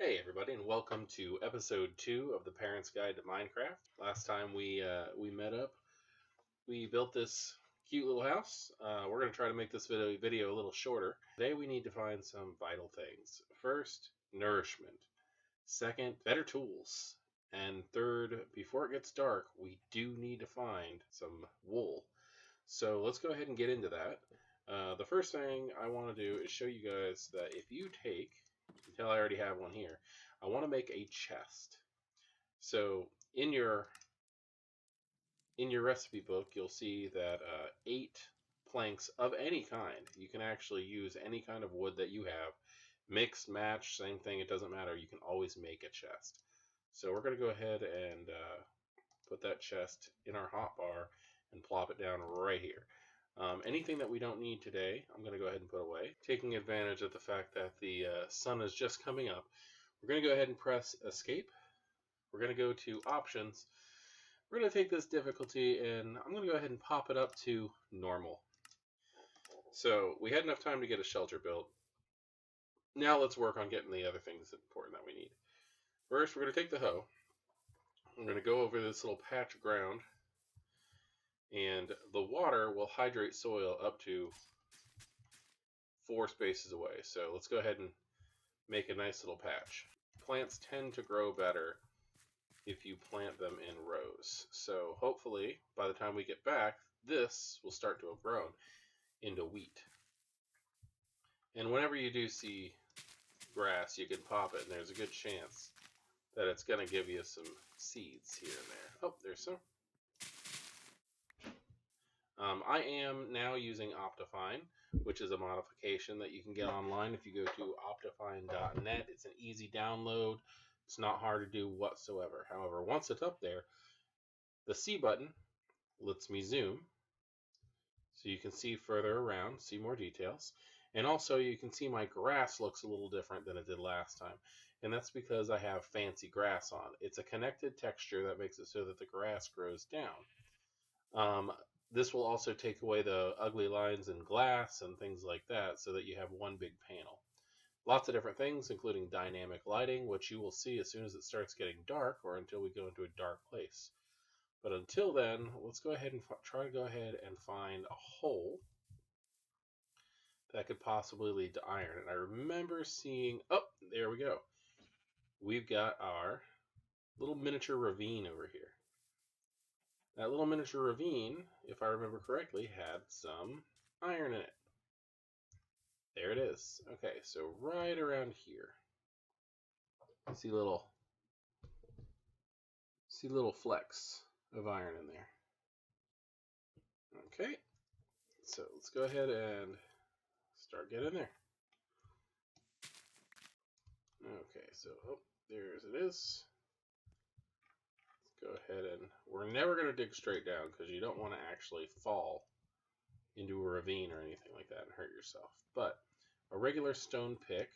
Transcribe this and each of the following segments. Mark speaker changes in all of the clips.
Speaker 1: Hey everybody, and welcome to episode 2 of the Parents Guide to Minecraft. Last time we met up, we built this cute little house. We're going to try to make this video a little shorter. Today we need to find some vital things. First, nourishment. Second, better tools. And third, before it gets dark, we do need to find some wool. So let's go ahead and get into that. The first thing I want to do is show you guys that if you take, until I already have one here, I want to make a chest. So in your recipe book, you'll see that 8 planks of any kind. You can actually use any kind of wood that you have. Mixed, match, same thing, it doesn't matter. You can always make a chest. So we're going to go ahead and put that chest in our hotbar and plop it down right here. Anything that we don't need today, I'm going to go ahead and put away. Taking advantage of the fact that the sun is just coming up, we're going to go ahead and press escape. We're going to go to options. We're going to take this difficulty and I'm going to go ahead and pop it up to normal. So we had enough time to get a shelter built. Now let's work on getting the other things important that we need. First, we're going to take the hoe. I'm going to go over this little patch of ground, and the water will hydrate soil up to 4 spaces away. So let's go ahead and make a nice little patch. Plants tend to grow better if you plant them in rows. So hopefully by the time we get back, this will start to have grown into wheat. And whenever you do see grass, you can pop it, and there's a good chance that it's going to give you some seeds here and there. Oh, there's some. I am now using Optifine, which is a modification that you can get online if you go to optifine.net. It's an easy download. It's not hard to do whatsoever. However, once it's up there, the C button lets me zoom so you can see further around, see more details. And also you can see my grass looks a little different than it did last time. And that's because I have fancy grass on. It's a connected texture that makes it so that the grass grows down. This will also take away the ugly lines in glass and things like that so that you have one big panel. Lots of different things, including dynamic lighting, which you will see as soon as it starts getting dark or until we go into a dark place. But until then, let's go ahead and try to go ahead and find a hole that could possibly lead to iron. And I remember seeing, oh, there we go. We've got our little miniature ravine over here. That little miniature ravine, if I remember correctly, had some iron in it. There it is. Okay, so right around here. See little flecks of iron in there. Okay, so let's go ahead and start getting there. Okay, so there's it is. Let's go ahead and we're never going to dig straight down because you don't want to actually fall into a ravine or anything like that and hurt yourself. But a regular stone pick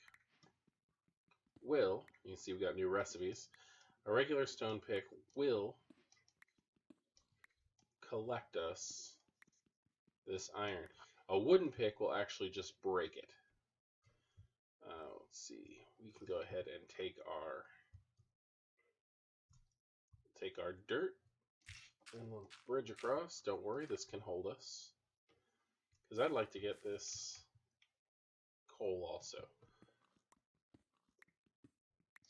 Speaker 1: will, you can see we got new recipes, a regular stone pick will collect us this iron. A wooden pick will actually just break it. Let's see, we can go ahead and take our dirt and we'll bridge across. Don't worry, this can hold us. Because I'd like to get this coal also.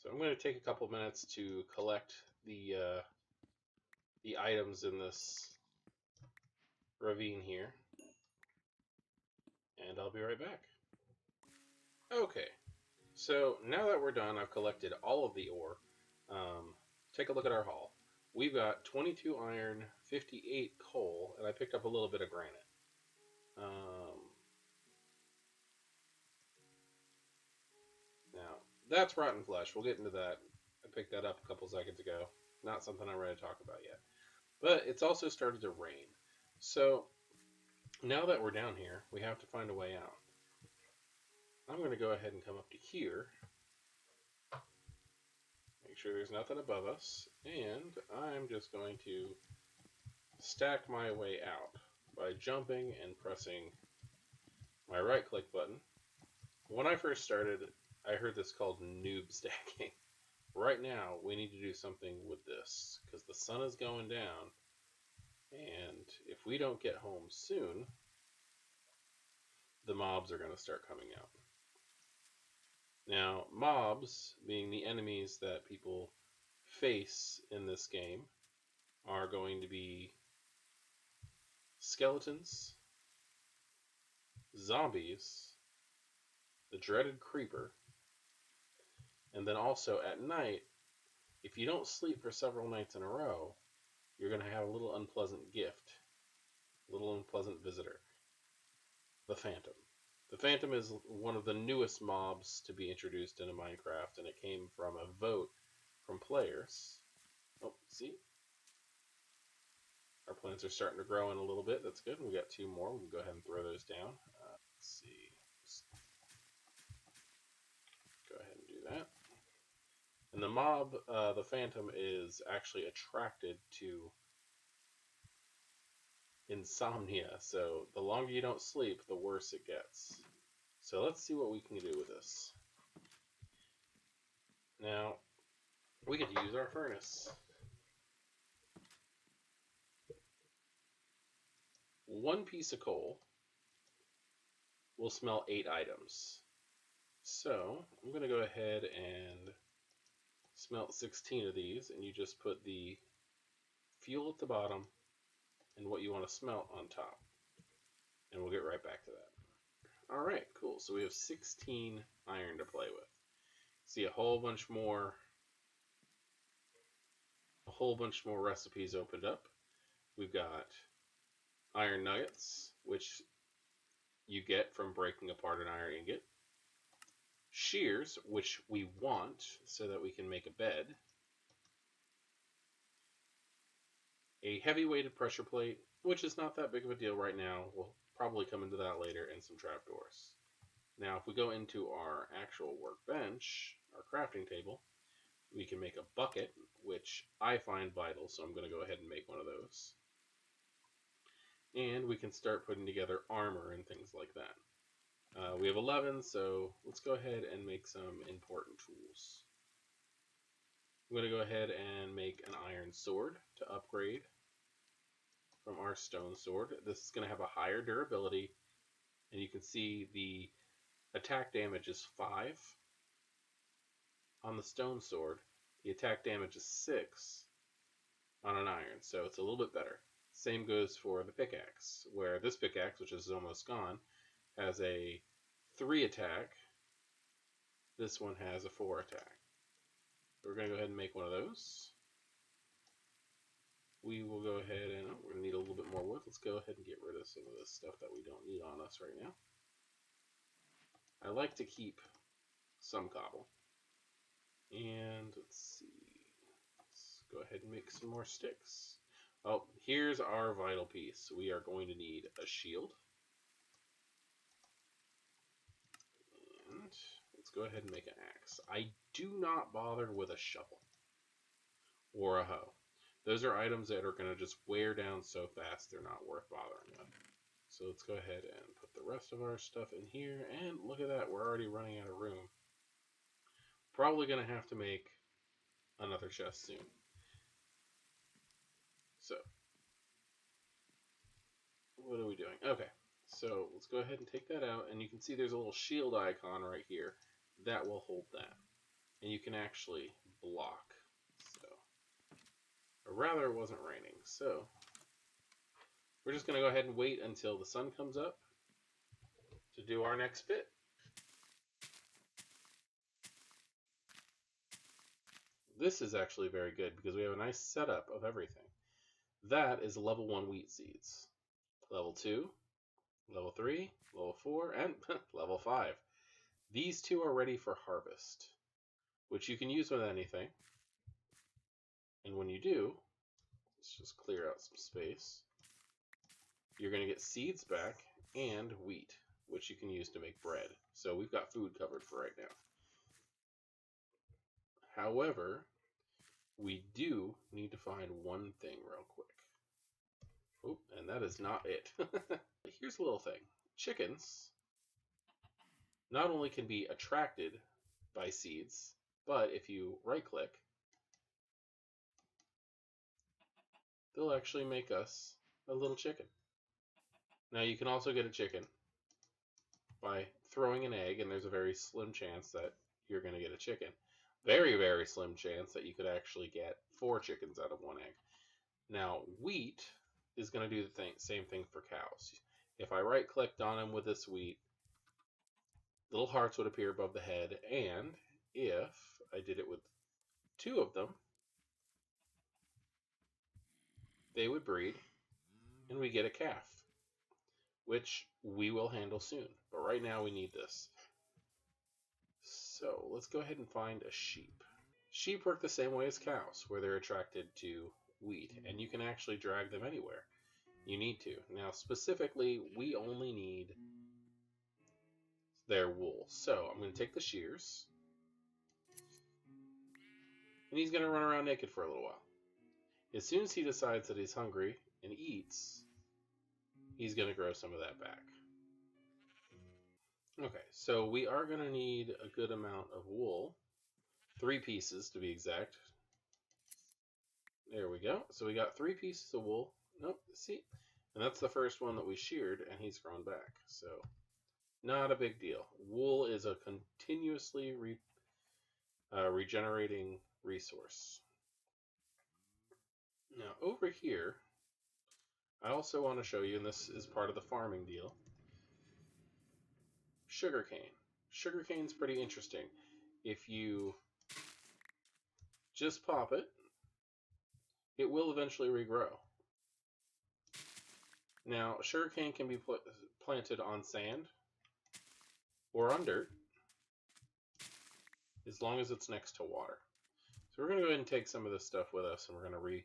Speaker 1: So I'm going to take a couple minutes to collect the items in this ravine here. And I'll be right back. Okay, so now that we're done, I've collected all of the ore. Take a look at our haul. We've got 22 iron, 58 coal, and I picked up a little bit of granite. Now, that's rotten flesh. We'll get into that. I picked that up a couple seconds ago. Not something I'm ready to talk about yet. But it's also started to rain. So, now that we're down here, we have to find a way out. I'm going to go ahead and come up to here. Make sure there's nothing above us. And I'm just going to stack my way out by jumping and pressing my right click button. When I first started, I heard this called noob stacking. Right now, we need to do something with this because the sun is going down, and if we don't get home soon, the mobs are going to start coming out. Now, mobs, being the enemies that people face in this game, are going to be skeletons, zombies, the dreaded creeper, and then also at night, if you don't sleep for several nights in a row, you're going to have a little unpleasant gift, a little unpleasant visitor, the Phantom. The Phantom is one of the newest mobs to be introduced into Minecraft, and it came from a vote from players. Oh, see? Our plants are starting to grow in a little bit. That's good. We got 2 more. We can go ahead and throw those down. Let's see. Let's go ahead and do that. And the mob, the Phantom, is actually attracted to insomnia. So the longer you don't sleep, the worse it gets. So let's see what we can do with this. Now, we could use our furnace. 1 piece of coal will smelt 8 items. So I'm going to go ahead and smelt 16 of these, and you just put the fuel at the bottom and what you want to smelt on top. And we'll get right back to that. Alright, cool. So we have 16 iron to play with. See a whole bunch more recipes opened up. We've got iron nuggets, which you get from breaking apart an iron ingot. Shears, which we want so that we can make a bed. A heavy-weighted pressure plate, which is not that big of a deal right now. We'll probably come into that later, and some trapdoors. Now, if we go into our actual workbench, our crafting table, we can make a bucket, which I find vital, so I'm going to go ahead and make one of those. And we can start putting together armor and things like that. We have 11, so let's go ahead and make some important tools. I'm going to go ahead and make an iron sword to upgrade from our stone sword. This is going to have a higher durability, and you can see the attack damage is 5 on the stone sword. The attack damage is 6 on an iron, so it's a little bit better. Same goes for the pickaxe, where this pickaxe, which is almost gone, has a 3 attack. This one has a 4 attack. So we're going to go ahead and make one of those. We will go ahead and we're going to need a little bit more wood. Let's go ahead and get rid of some of this stuff that we don't need on us right now. I like to keep some cobble. And let's see. Let's go ahead and make some more sticks. Oh, here's our vital piece. We are going to need a shield. And let's go ahead and make an axe. I do not bother with a shovel or a hoe. Those are items that are going to just wear down so fast they're not worth bothering with. So let's go ahead and put the rest of our stuff in here. And look at that, we're already running out of room. Probably going to have to make another chest soon. So, what are we doing? Okay, so let's go ahead and take that out. And you can see there's a little shield icon right here. That will hold that. And you can actually block. So, or rather it wasn't raining. So, we're just going to go ahead and wait until the sun comes up to do our next bit. This is actually very good because we have a nice setup of everything. That is level 1 wheat seeds. Level 2, level 3, level 4, and level 5. These 2 are ready for harvest, which you can use with anything. And when you do, let's just clear out some space. You're going to get seeds back and wheat, which you can use to make bread. So we've got food covered for right now. However, we do need to find one thing real quick. Oh, and that is not it. Here's a little thing. Chickens not only can be attracted by seeds, but if you right click, they'll actually make us a little chicken. Now you can also get a chicken by throwing an egg, and there's a very slim chance that you're going to get a chicken. Very, very slim chance that you could actually get 4 chickens out of 1 egg. Now, wheat is going to do the same thing for cows. If I right clicked on them with this wheat, little hearts would appear above the head, and if I did it with 2 of them, they would breed, and we get a calf, which we will handle soon. But right now we need this. So let's go ahead and find a sheep. Sheep work the same way as cows, where they're attracted to wheat, and you can actually drag them anywhere you need to. Now, specifically, we only need their wool. So I'm going to take the shears, and he's going to run around naked for a little while. As soon as he decides that he's hungry and eats, he's going to grow some of that back. Okay, so we are going to need a good amount of wool. 3 pieces to be exact. There we go. So we got 3 pieces of wool. Nope, see? And that's the first one that we sheared, and he's grown back. So not a big deal. Wool is a continuously regenerating resource. Now over here, I also want to show you, and this is part of the farming deal, sugarcane. Sugarcane's pretty interesting. If you just pop it, it will eventually regrow. Now, sugarcane can be planted on sand or on dirt, as long as it's next to water. So we're going to go ahead and take some of this stuff with us, and we're going to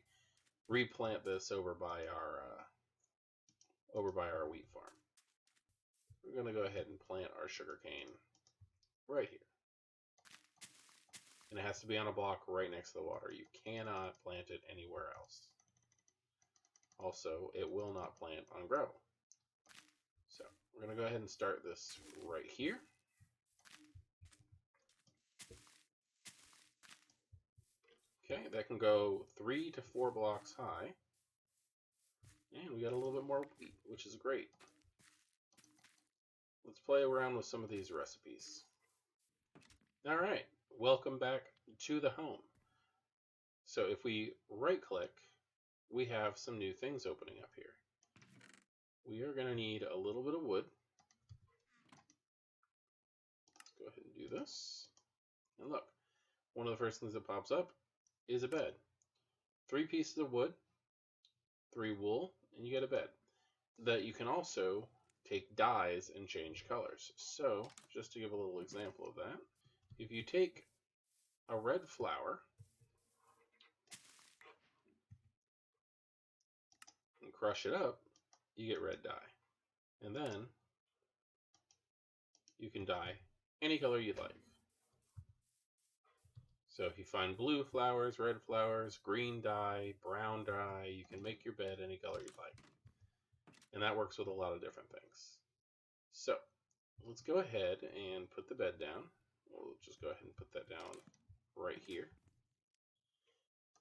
Speaker 1: replant this over by our wheat farm. We're going to go ahead and plant our sugarcane right here. And it has to be on a block right next to the water. You cannot plant it anywhere else. Also, it will not plant on gravel. So we're going to go ahead and start this right here. Okay, that can go 3 to 4 blocks high. And we got a little bit more wheat, which is great. Let's play around with some of these recipes. All right, welcome back to the home. So if we right click, we have some new things opening up here. We are going to need a little bit of wood. Let's go ahead and do this. And look, one of the first things that pops up is a bed. 3 pieces of wood, 3 wool, and you get a bed. That you can also take dyes and change colors. So, just to give a little example of that, if you take a red flower and crush it up, you get red dye. And then you can dye any color you'd like. So if you find blue flowers, red flowers, green dye, brown dye, you can make your bed any color you'd like. And that works with a lot of different things. So let's go ahead and put the bed down. We'll just go ahead and put that down right here.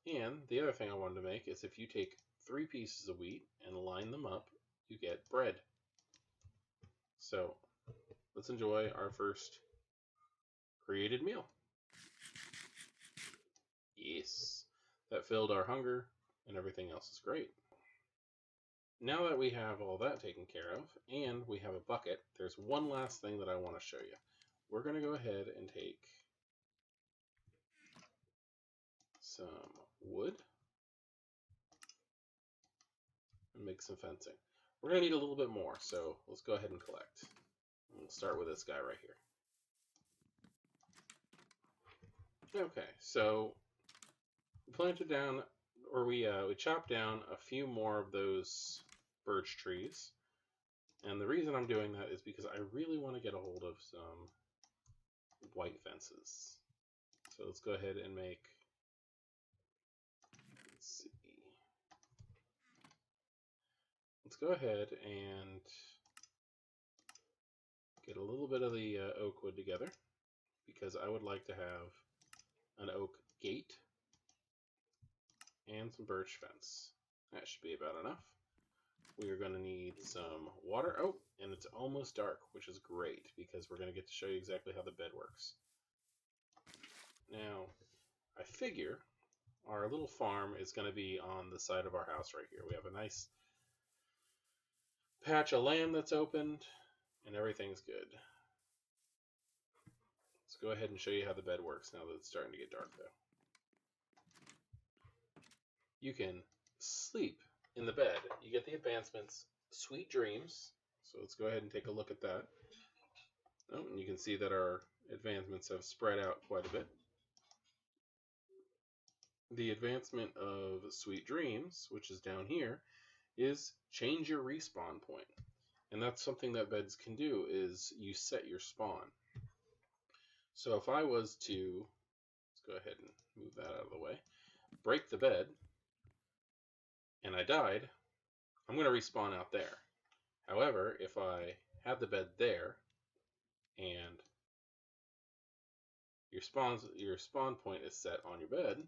Speaker 1: And the other thing I wanted to make is if you take 3 pieces of wheat and line them up, you get bread. So let's enjoy our first created meal. Yes, that filled our hunger and everything else is great. Now that we have all that taken care of and we have a bucket, there's one last thing that I want to show you. We're going to go ahead and take some wood and make some fencing. We're going to need a little bit more, so let's go ahead and collect. We'll start with this guy right here. Okay, so we planted down, or we chopped down a few more of those birch trees. And the reason I'm doing that is because I really want to get a hold of some white fences. So let's go ahead and make, let's go ahead and get a little bit of the oak wood together. because I would like to have an oak gate and some birch fence. That should be about enough. We are going to need some water. Oh, and it's almost dark, which is great because we're going to get to show you exactly how the bed works. Now, I figure our little farm is going to be on the side of our house right here. We have a nice patch of land that's opened, and everything's good. Let's go ahead and show you how the bed works now that it's starting to get dark, though. You can sleep in the bed. You get the advancements, Sweet Dreams. So let's go ahead and take a look at that. Oh, and you can see that our advancements have spread out quite a bit. The advancement of Sweet Dreams, which is down here, is change your respawn point. And that's something that beds can do, is you set your spawn. So if I was to, let's go ahead and move that out of the way, break the bed, and I died, I'm going to respawn out there. However, if I have the bed there, and your spawn point is set on your bed,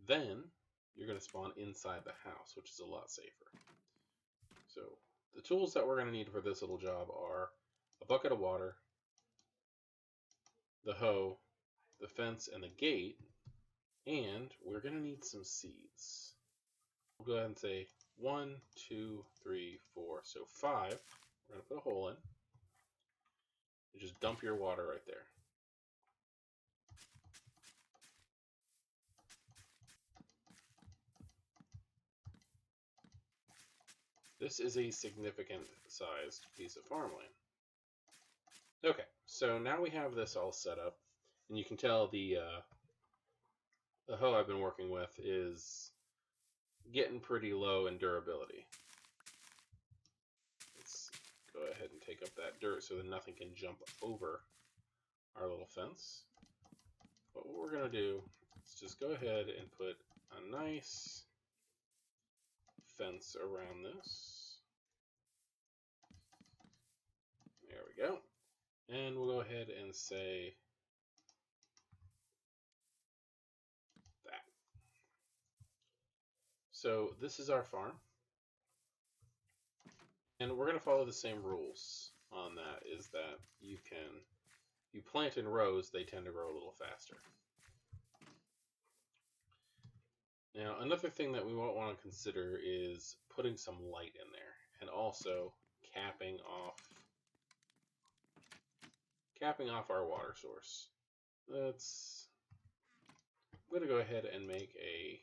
Speaker 1: then you're going to spawn inside the house, which is a lot safer. So the tools that we're going to need for this little job are a bucket of water, the hoe, the fence, and the gate, and we're going to need some seeds. We'll go ahead and say 1, 2, 3, 4, so 5. We're going to put a hole in. You just dump your water right there. This is a significant sized piece of farmland. Okay, so now we have this all set up, and you can tell the hoe I've been working with is getting pretty low in durability. Let's go ahead and take up that dirt so that nothing can jump over our little fence. But what we're going to do is just go ahead and put a nice fence around this. There we go. And we'll go ahead and say that. So this is our farm. And we're going to follow the same rules on that, is that you plant in rows, they tend to grow a little faster. Now, another thing that we won't want to consider is putting some light in there, and also capping off our water source. I'm going to go ahead and make a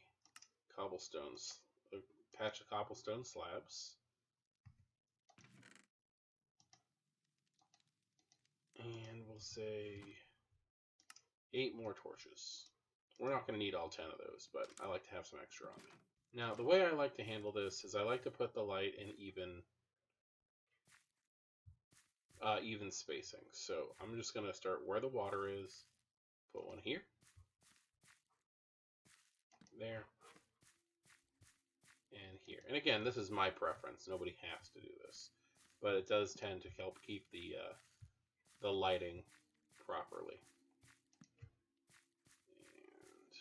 Speaker 1: patch of cobblestone slabs. And we'll say 8 more torches. We're not going to need all 10 of those, but I like to have some extra on me. Now, the way I like to handle this is I like to put the light in even spacing. So I'm just going to start where the water is, put one here, there, and here. And again, this is my preference. Nobody has to do this, but it does tend to help keep the lighting properly. And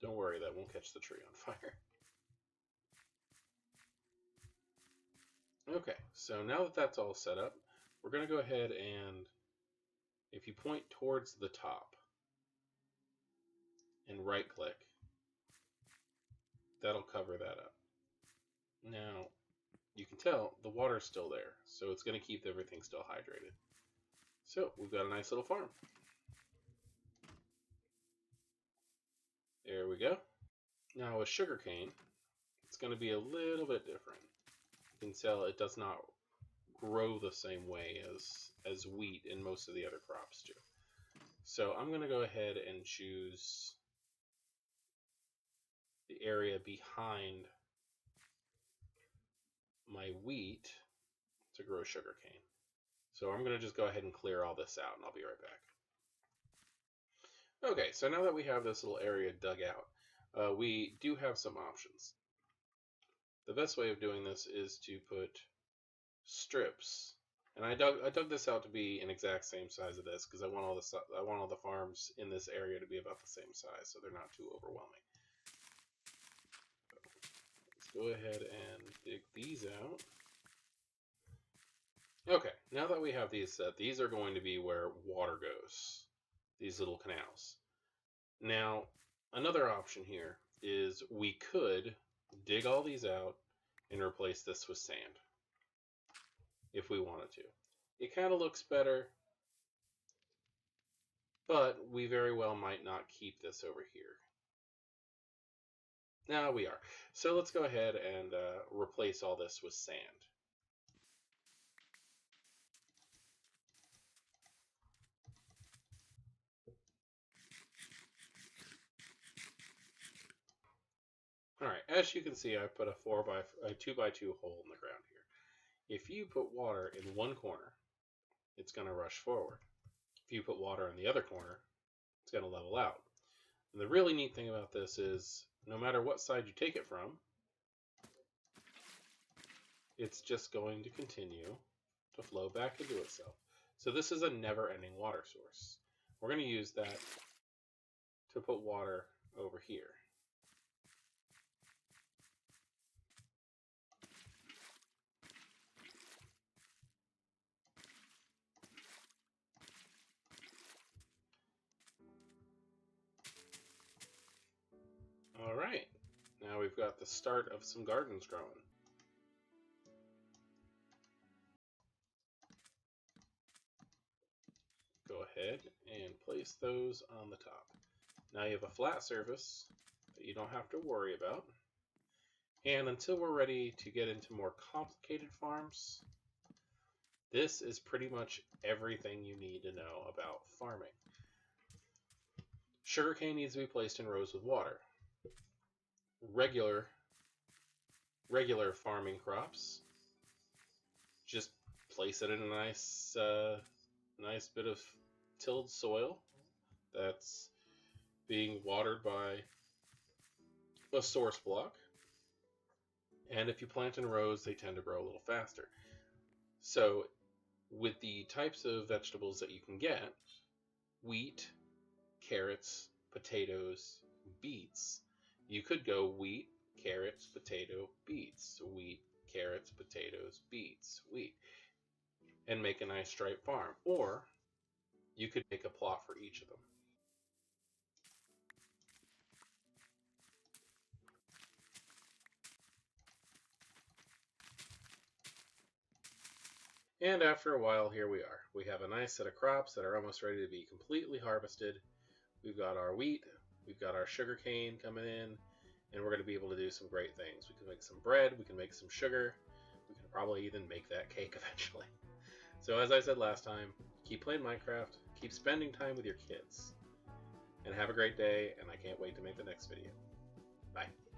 Speaker 1: don't worry, that won't catch the tree on fire. Okay, so now that that's all set up, we're going to go ahead and if you point towards the top and right click, that'll cover that up. Now, you can tell the water's still there, so it's going to keep everything still hydrated. So we've got a nice little farm. There we go. Now with sugarcane, it's going to be a little bit different. You can tell it does not grow the same way as wheat and most of the other crops do. So I'm going to go ahead and choose the area behind my wheat to grow sugarcane. So I'm going to just go ahead and clear all this out, and I'll be right back. Okay, so now that we have this little area dug out, we do have some options. The best way of doing this is to put strips And I dug this out to be an exact same size of this because I want all the farms in this area to be about the same size, so they're not too overwhelming. Let's go ahead and dig these out. Okay, now that we have these set, these are going to be where water goes. These little canals. Now, another option here is we could dig all these out and replace this with sand if we wanted to. It kind of looks better, but we very well might not keep this over here. Now we are. So let's go ahead and replace all this with sand. Alright, as you can see, I put a 2x2 hole in the ground here. If you put water in one corner, it's going to rush forward. If you put water in the other corner, it's going to level out. And the really neat thing about this is, no matter what side you take it from, it's just going to continue to flow back into itself. So this is a never-ending water source. We're going to use that to put water over here. All right, now we've got the start of some gardens growing. Go ahead and place those on the top. Now you have a flat surface that you don't have to worry about. And until we're ready to get into more complicated farms, this is pretty much everything you need to know about farming. Sugarcane needs to be placed in rows with water. Regular farming crops, just place it in a nice bit of tilled soil that's being watered by a source block. And if you plant in rows, they tend to grow a little faster. So with the types of vegetables that you can get, wheat, carrots, potatoes, beets, you could go wheat, carrots, potato, beets, wheat, carrots, potatoes, beets, wheat, and make a nice striped farm. Or you could make a plot for each of them. And after a while, here we are. We have a nice set of crops that are almost ready to be completely harvested. We've got our wheat, we've got our sugarcane coming in, and we're going to be able to do some great things. We can make some bread, we can make some sugar, we can probably even make that cake eventually. So as I said last time, keep playing Minecraft, keep spending time with your kids, and have a great day, and I can't wait to make the next video. Bye.